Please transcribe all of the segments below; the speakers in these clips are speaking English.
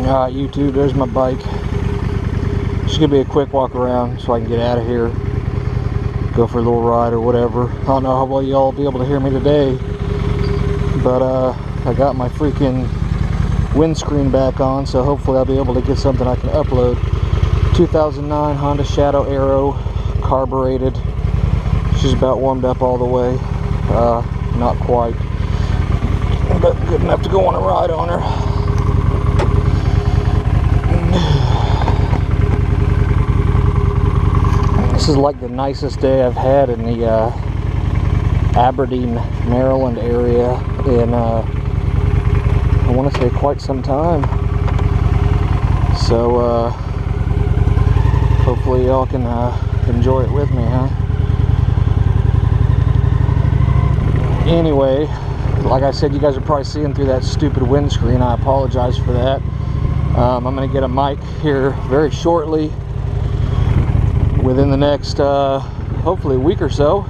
Alright, YouTube, there's my bike. It's gonna be a quick walk around so I can get out of here, go for a little ride or whatever. I don't know how well y'all will be able to hear me today, but I got my freaking windscreen back on, so hopefully I'll be able to get something I can upload. 2009 Honda Shadow Aero, carbureted. She's about warmed up all the way. Not quite, but good enough to go on a ride on her. This is like the nicest day I've had in the Aberdeen, Maryland area in I want to say quite some time. So hopefully y'all can enjoy it with me, huh? Anyway, like I said, you guys are probably seeing through that stupid windscreen. I apologize for that. I'm going to get a mic here very shortly, within the next hopefully a week or so.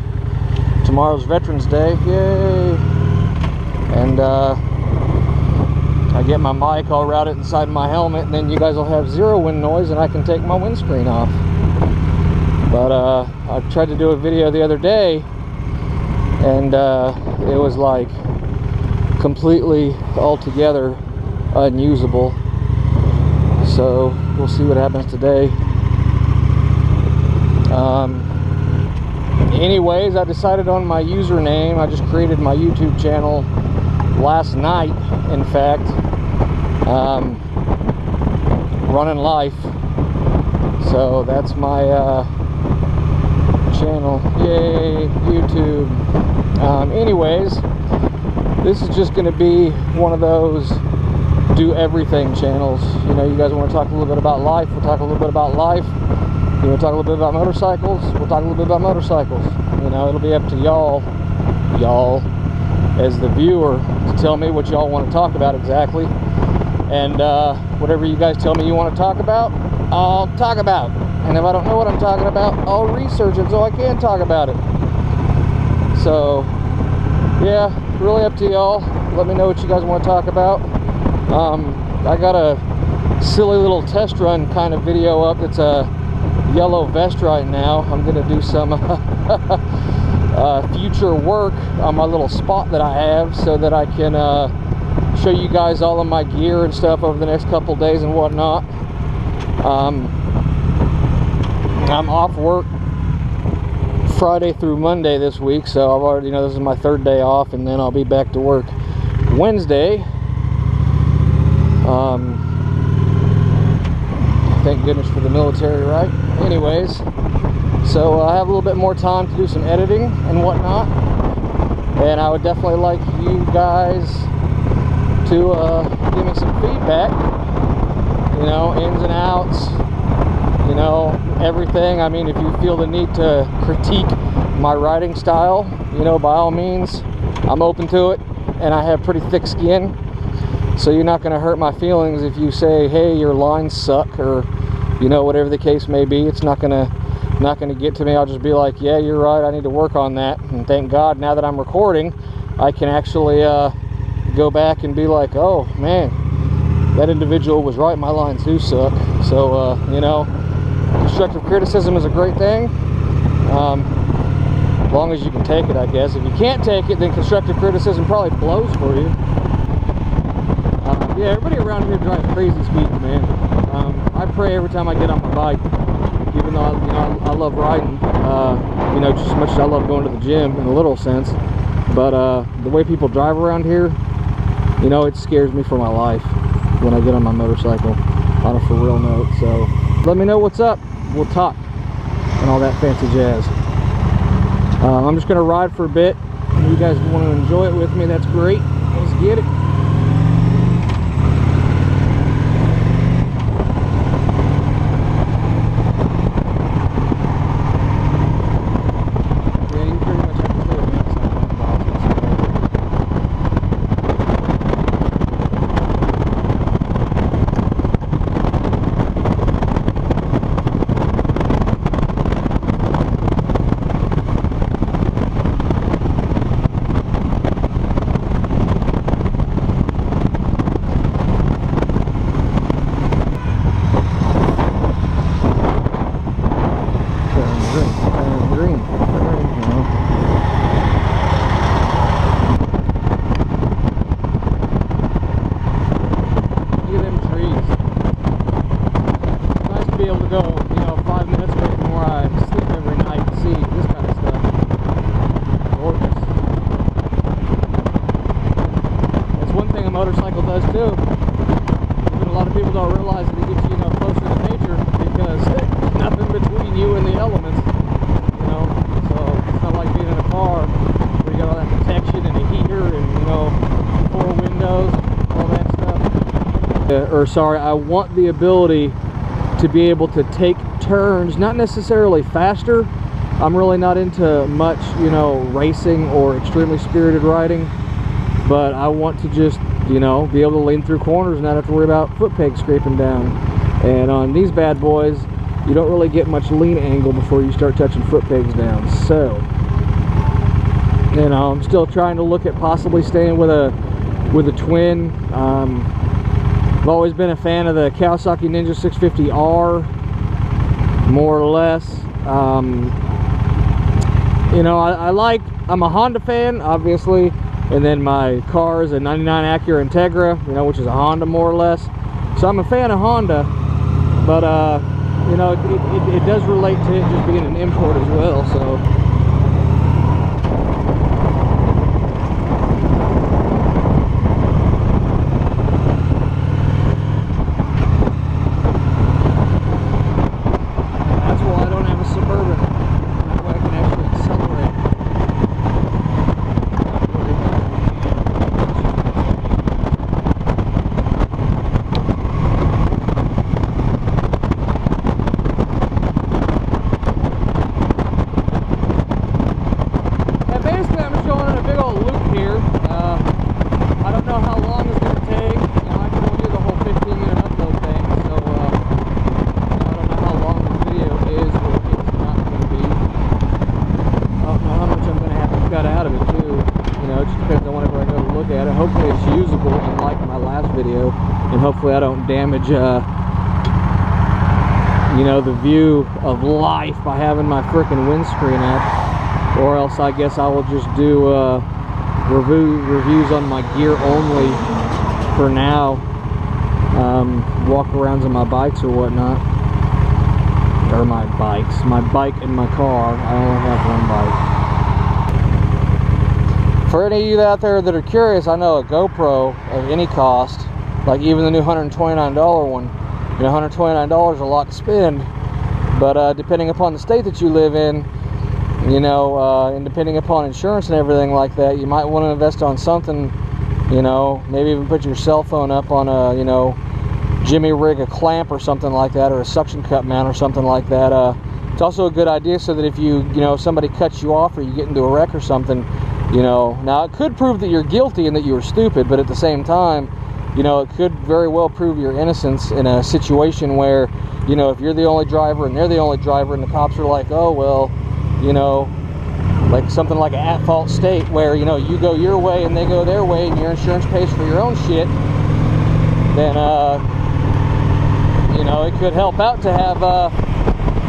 Tomorrow's Veterans Day, yay! And I get my mic, I'll route it inside my helmet, and then you guys will have zero wind noise and I can take my windscreen off. But I tried to do a video the other day, and it was like completely altogether unusable. So we'll see what happens today. Anyways, I decided on my username. I just created my YouTube channel last night, in fact. Running Life. So that's my channel. Yay, YouTube. Anyways, this is just going to be one of those do everything channels. You know, you guys want to talk a little bit about life, we'll talk a little bit about life. You want to talk a little bit about motorcycles, we'll talk a little bit about motorcycles. You know, it'll be up to y'all as the viewer to tell me what y'all want to talk about exactly. And whatever you guys tell me you want to talk about, I'll talk about. And if I don't know what I'm talking about, I'll research it so I can talk about it. So yeah, really up to y'all. Let me know what you guys want to talk about. I got a silly little test run kind of video up. It's a yellow vest right now. I'm gonna do some future work on my little spot that I have, so that I can show you guys all of my gear and stuff over the next couple days and whatnot. I'm off work Friday through Monday this week, so I've already, this is my third day off, and then I'll be back to work Wednesday. Thank goodness for the military, right? Anyways, so I have a little bit more time to do some editing and whatnot, and I would definitely like you guys to give me some feedback, ins and outs, everything. I mean, if you feel the need to critique my writing style, by all means, I'm open to it, and I have pretty thick skin. So you're not going to hurt my feelings if you say, hey, your lines suck, or whatever the case may be. It's not going to get to me. I'll just be like, yeah, you're right, I need to work on that. And thank God, now that I'm recording, I can actually go back and be like, oh man, that individual was right, my lines do suck. So constructive criticism is a great thing, as long as you can take it, I guess. If you can't take it, then constructive criticism probably blows for you. Yeah, everybody around here drives crazy speeds, man. I pray every time I get on my bike, even though I love riding, just as much as I love going to the gym in a little sense. But the way people drive around here, it scares me for my life when I get on my motorcycle on a for real note. So let me know what's up. We'll talk and all that fancy jazz. I'm just gonna ride for a bit. If you guys want to enjoy it with me, that's great. Let's get it. go, you know, 5 minutes away from where I sleep every night to see this kind of stuff. Gorgeous. That's one thing a motorcycle does too. But a lot of people don't realize that it gets you, you know, closer to nature because there's nothing between you and the elements. You know, so it's not like being in a car where you got all that protection and a heater and, you know, 4 windows, all that stuff. Or sorry, I want the ability to be able to take turns, not necessarily faster. I'm really not into much, you know, racing or extremely spirited riding, but I want to just, you know, be able to lean through corners and not have to worry about foot pegs scraping down. And on these bad boys, you don't really get much lean angle before you start touching foot pegs down. So, you know, I'm still trying to look at possibly staying with a twin. I've always been a fan of the Kawasaki Ninja 650R, more or less. You know, I'm a Honda fan, obviously, and then my car is a 99 Acura Integra, you know, which is a Honda more or less. So I'm a fan of Honda, but you know, it does relate to it just being an import as well. So. Hopefully it's usable, unlike my last video, and hopefully I don't damage you know, the view of life by having my frickin' windscreen up. Or else I guess I will just do reviews on my gear only for now, walk arounds on my bikes or whatnot, or my bike and my car. I only have one bike. For any of you out there that are curious, I know a GoPro of any cost, like even the new $129 one, you know, $129 is a lot to spend, but depending upon the state that you live in, you know, and depending upon insurance and everything like that, you might want to invest on something, you know, maybe even put your cell phone up on a, you know, jimmy rig a clamp or something like that, or a suction cup mount or something like that. It's also a good idea so that if you know, somebody cuts you off or you get into a wreck or something, you know, now it could prove that you're guilty and that you were stupid, but at the same time, you know, it could very well prove your innocence in a situation where, you know, if you're the only driver and they're the only driver and the cops are like, oh, well, you know, like something like an at-fault state where, you know, you go your way and they go their way and your insurance pays for your own shit, then, you know, it could help out to have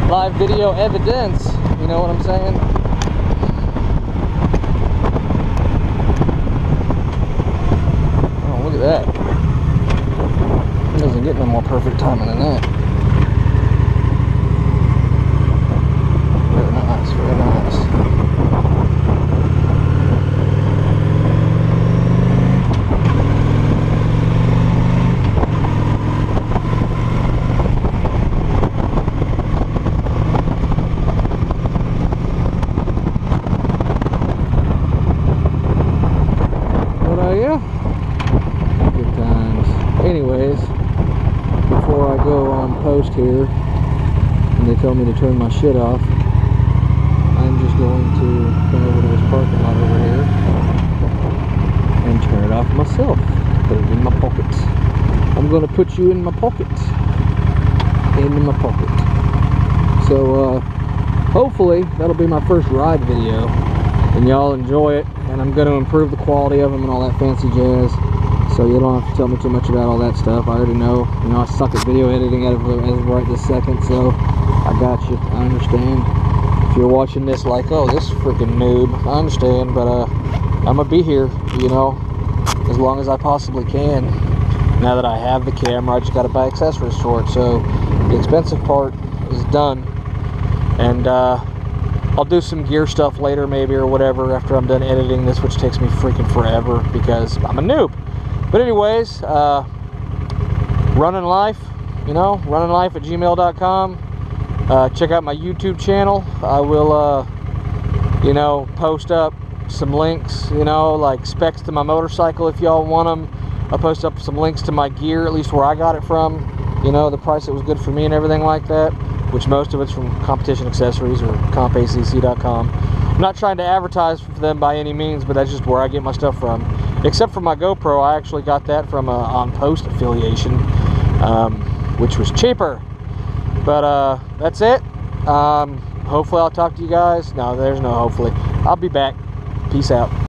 live video evidence, you know what I'm saying? That it doesn't get no more perfect timing than that. Very nice, very nice. But yeah. Anyways, before I go on post here and they tell me to turn my shit off, I'm just going to come over to this parking lot over here and turn it off myself. Put it in my pocket. I'm going to put you in my pocket. In my pocket. So hopefully that'll be my first ride video and y'all enjoy it, and I'm going to improve the quality of them and all that fancy jazz. So you don't have to tell me too much about all that stuff. I already know. You know, I suck at video editing as of right this second, so I got you. I understand. If you're watching this like, oh, this freaking noob, I understand, but I'm gonna be here, you know, as long as I possibly can. Now that I have the camera, I just gotta buy accessories for it. So the expensive part is done. And I'll do some gear stuff later maybe or whatever after I'm done editing this, which takes me freaking forever because I'm a noob. But anyways, running life, you know, runninglife@gmail.com. Check out my YouTube channel. I will, you know, post up some links, you know, like specs to my motorcycle if y'all want them. I'll post up some links to my gear, at least where I got it from, you know, the price that was good for me and everything like that, which most of it's from Competition Accessories or compacc.com. I'm not trying to advertise for them by any means, but that's just where I get my stuff from. Except for my GoPro, I actually got that from On Post affiliation, which was cheaper. But that's it. Hopefully I'll talk to you guys. No, there's no hopefully. I'll be back. Peace out.